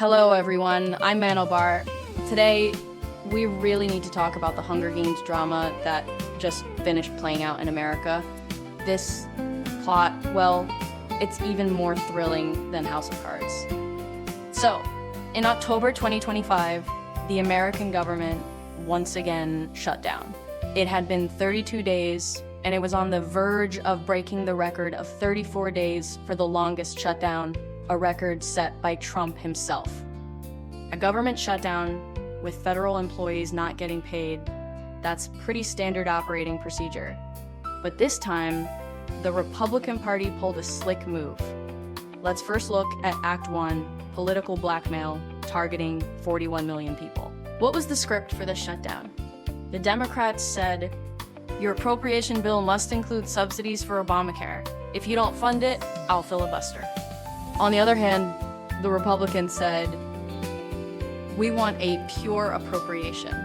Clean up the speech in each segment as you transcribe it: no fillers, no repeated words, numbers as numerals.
Hello everyone, I'm Manobar. Today, we really need to talk about the Hunger Games drama that just finished playing out in America. This plot, well, it's even more thrilling than House of Cards. So, in October 2025, the American government once again shut down. It had been 32 days, and it was on the verge of breaking the record of 34 days for the longest shutdown, a record set by Trump himself. A government shutdown with federal employees not getting paid, that's pretty standard operating procedure. But this time, the Republican Party pulled a slick move. Let's first look at Act 1, political blackmail, targeting 41 million people. What was the script for the shutdown? The Democrats said, your appropriation bill must include subsidies for Obamacare. If you don't fund it, I'll filibuster. On the other hand, the Republicans said, we want a pure appropriation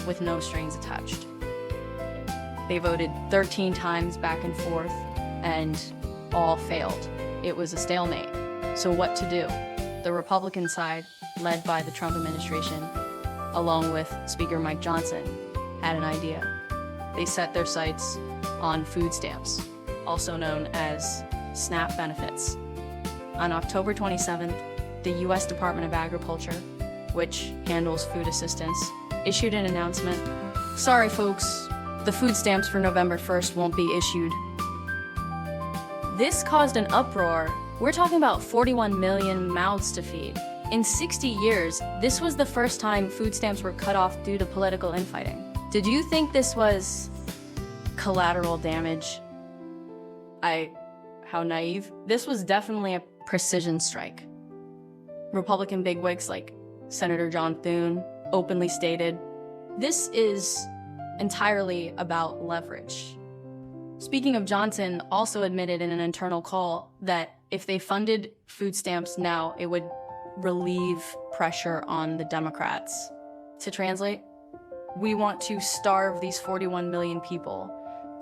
with no strings attached. They voted 13 times back and forth and all failed. It was a stalemate. So what to do? The Republican side, led by the Trump administration, along with Speaker Mike Johnson, had an idea. They set their sights on food stamps, also known as SNAP benefits. On October 27th, the U.S. Department of Agriculture, which handles food assistance, issued an announcement. Sorry folks, the food stamps for November 1st won't be issued. This caused an uproar. We're talking about 41 million mouths to feed. In 60 years, this was the first time food stamps were cut off due to political infighting. Did you think this was collateral damage? How naive. This was definitely a precision strike. Republican bigwigs like Senator John Thune openly stated, this is entirely about leverage. Speaking of Johnson, also admitted in an internal call that if they funded food stamps now, it would relieve pressure on the Democrats. To translate, we want to starve these 41 million people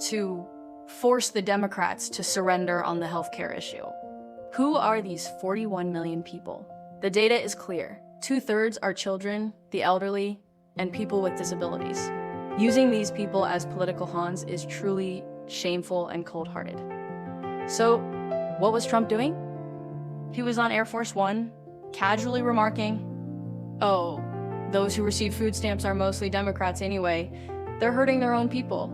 to force the Democrats to surrender on the healthcare issue. Who are these 41 million people? The data is clear. 2/3 are children, the elderly, and people with disabilities. Using these people as political pawns is truly shameful and cold-hearted. So, what was Trump doing? He was on Air Force One, casually remarking, oh, those who receive food stamps are mostly Democrats anyway. They're hurting their own people.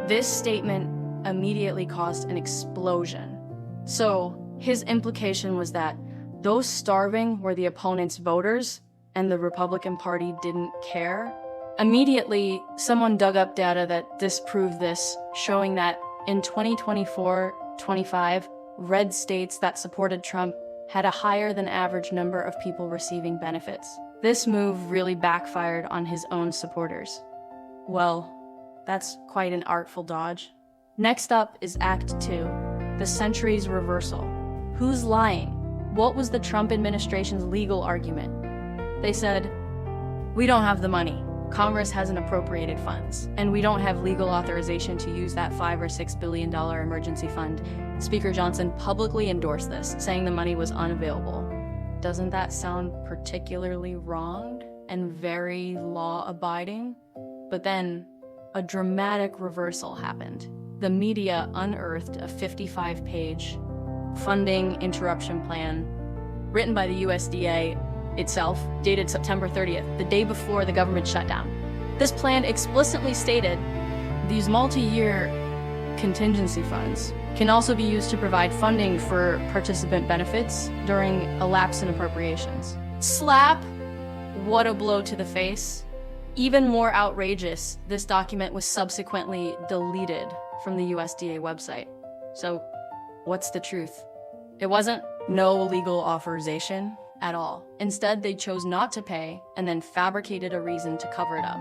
This statement immediately caused an explosion. So, his implication was that those starving were the opponent's voters and the Republican Party didn't care. Immediately, someone dug up data that disproved this, showing that in 2024-25, red states that supported Trump had a higher than average number of people receiving benefits. This move really backfired on his own supporters. Well, that's quite an artful dodge. Next up is Act 2, the century's reversal. Who's lying? What was the Trump administration's legal argument? They said, we don't have the money. Congress hasn't appropriated funds, and we don't have legal authorization to use that $5 or $6 billion emergency fund. Speaker Johnson publicly endorsed this, saying the money was unavailable. Doesn't that sound particularly wrong and very law-abiding? But then, a dramatic reversal happened. The media unearthed a 55-page funding interruption plan written by the USDA itself, dated September 30th, the day before the government shutdown. This plan explicitly stated these multi-year contingency funds can also be used to provide funding for participant benefits during a lapse in appropriations. Slap! What a blow to the face. Even more outrageous, this document was subsequently deleted from the USDA website. So, what's the truth? It wasn't no legal authorization at all. Instead, they chose not to pay and then fabricated a reason to cover it up.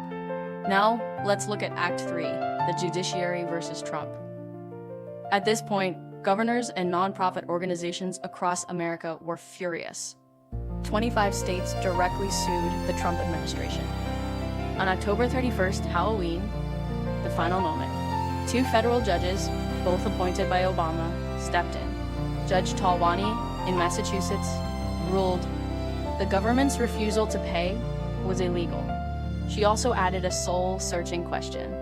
Now, let's look at Act 3, the judiciary versus Trump. At this point, governors and nonprofit organizations across America were furious. 25 states directly sued the Trump administration. On October 31st, Halloween, the final moment, 2 federal judges, both appointed by Obama, stepped in. Judge Talwani in Massachusetts ruled The government's refusal to pay was illegal. She also added a soul-searching question.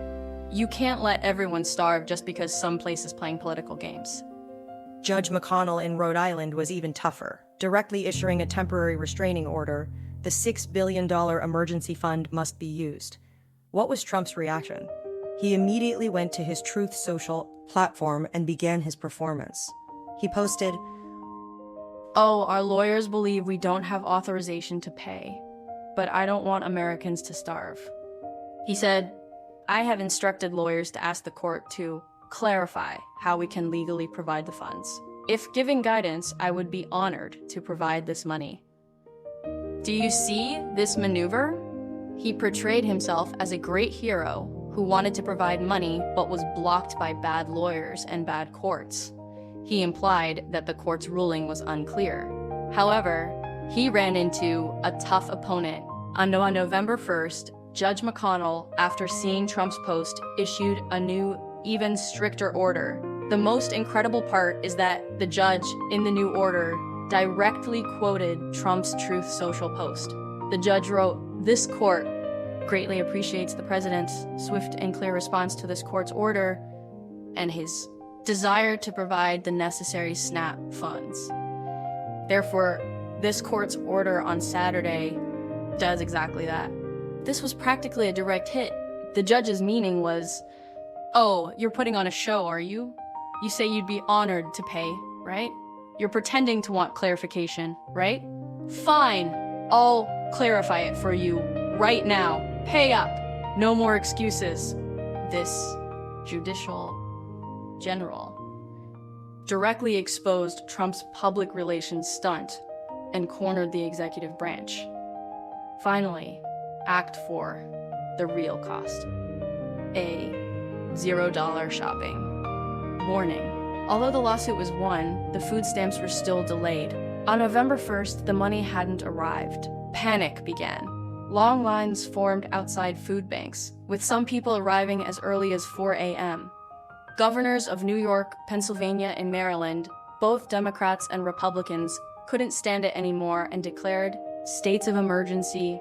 You can't let everyone starve just because some place is playing political games. Judge McConnell in Rhode Island was even tougher, directly issuing a temporary restraining order. The $6 billion emergency fund must be used. What was Trump's reaction? He immediately went to his Truth Social platform and began his performance. He posted, "Oh, our lawyers believe we don't have authorization to pay, but I don't want Americans to starve." He said, "I have instructed lawyers to ask the court to clarify how we can legally provide the funds. If given guidance, I would be honored to provide this money." Do you see this maneuver? He portrayed himself as a great hero who wanted to provide money but was blocked by bad lawyers and bad courts. He implied that the court's ruling was unclear. However, he ran into a tough opponent. On November 1st, Judge McConnell, after seeing Trump's post, issued a new, even stricter order. The most incredible part is that the judge in the new order directly quoted Trump's Truth Social post. The judge wrote, "This court greatly appreciates the president's swift and clear response to this court's order and his desire to provide the necessary SNAP funds. Therefore, this court's order on Saturday does exactly that." This was practically a direct hit. The judge's meaning was, "Oh, you're putting on a show, are you? You say you'd be honored to pay, right? You're pretending to want clarification, right? Fine, I'll clarify it for you right now. Pay up. No more excuses." This judicial general directly exposed Trump's public relations stunt and cornered the executive branch. Finally, Act 4, the real cost. A $0 shopping. Warning. Although the lawsuit was won, the food stamps were still delayed. On November 1st, the money hadn't arrived. Panic began. Long lines formed outside food banks, with some people arriving as early as 4 a.m. Governors of New York, Pennsylvania, and Maryland, both Democrats and Republicans, couldn't stand it anymore and declared states of emergency,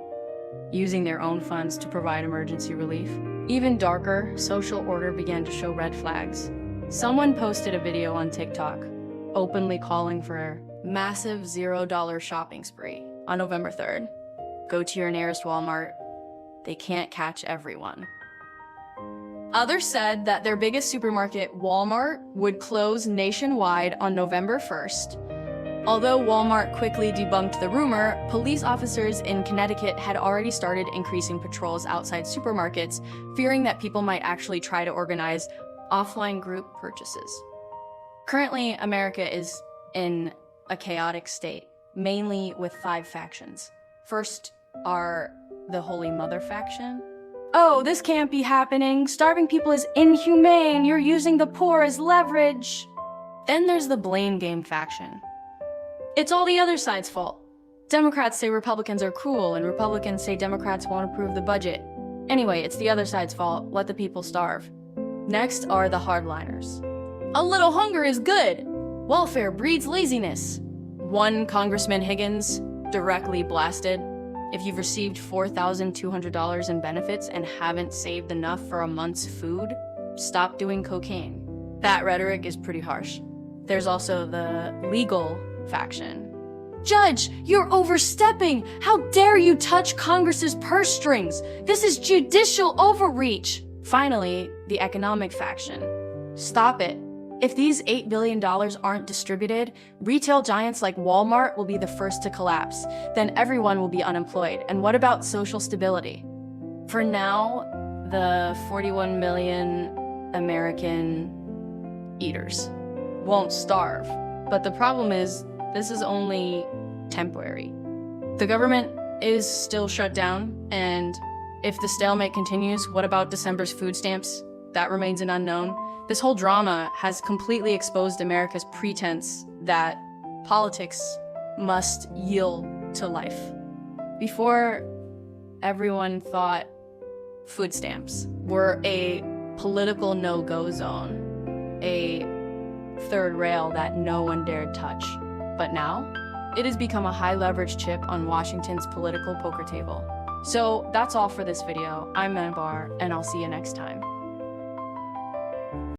using their own funds to provide emergency relief. Even darker, social order began to show red flags. Someone posted a video on TikTok, openly calling for a massive $0 shopping spree on November 3rd. Go to your nearest Walmart. They can't catch everyone. Others said that their biggest supermarket, Walmart, would close nationwide on November 1st. Although Walmart quickly debunked the rumor, police officers in Connecticut had already started increasing patrols outside supermarkets, fearing that people might actually try to organize offline group purchases. Currently, America is in a chaotic state, mainly with 5 factions. First are the Holy Mother faction. "Oh, this can't be happening. Starving people is inhumane. You're using the poor as leverage." Then there's the blame game faction. "It's all the other side's fault. Democrats say Republicans are cruel, and Republicans say Democrats won't approve the budget. Anyway, it's the other side's fault. Let the people starve." Next are the hardliners. "A little hunger is good. Welfare breeds laziness." One Congressman Higgins directly blasted, "If you've received $4,200 in benefits and haven't saved enough for a month's food, stop doing cocaine." That rhetoric is pretty harsh. There's also the legal faction. "Judge, you're overstepping! How dare you touch Congress's purse strings? This is judicial overreach!" Finally, the economic faction. "Stop it. If these $8 billion aren't distributed, retail giants like Walmart will be the first to collapse. Then everyone will be unemployed. And what about social stability?" For now, the 41 million American eaters won't starve. But the problem is, this is only temporary. The government is still shut down, and if the stalemate continues, what about December's food stamps? That remains an unknown. This whole drama has completely exposed America's pretense that politics must yield to life. Before, everyone thought food stamps were a political no-go zone, a third rail that no one dared touch. But now, It has become a high-leverage chip on Washington's political poker table. So that's all for this video. I'm Manabar, and I'll see you next time.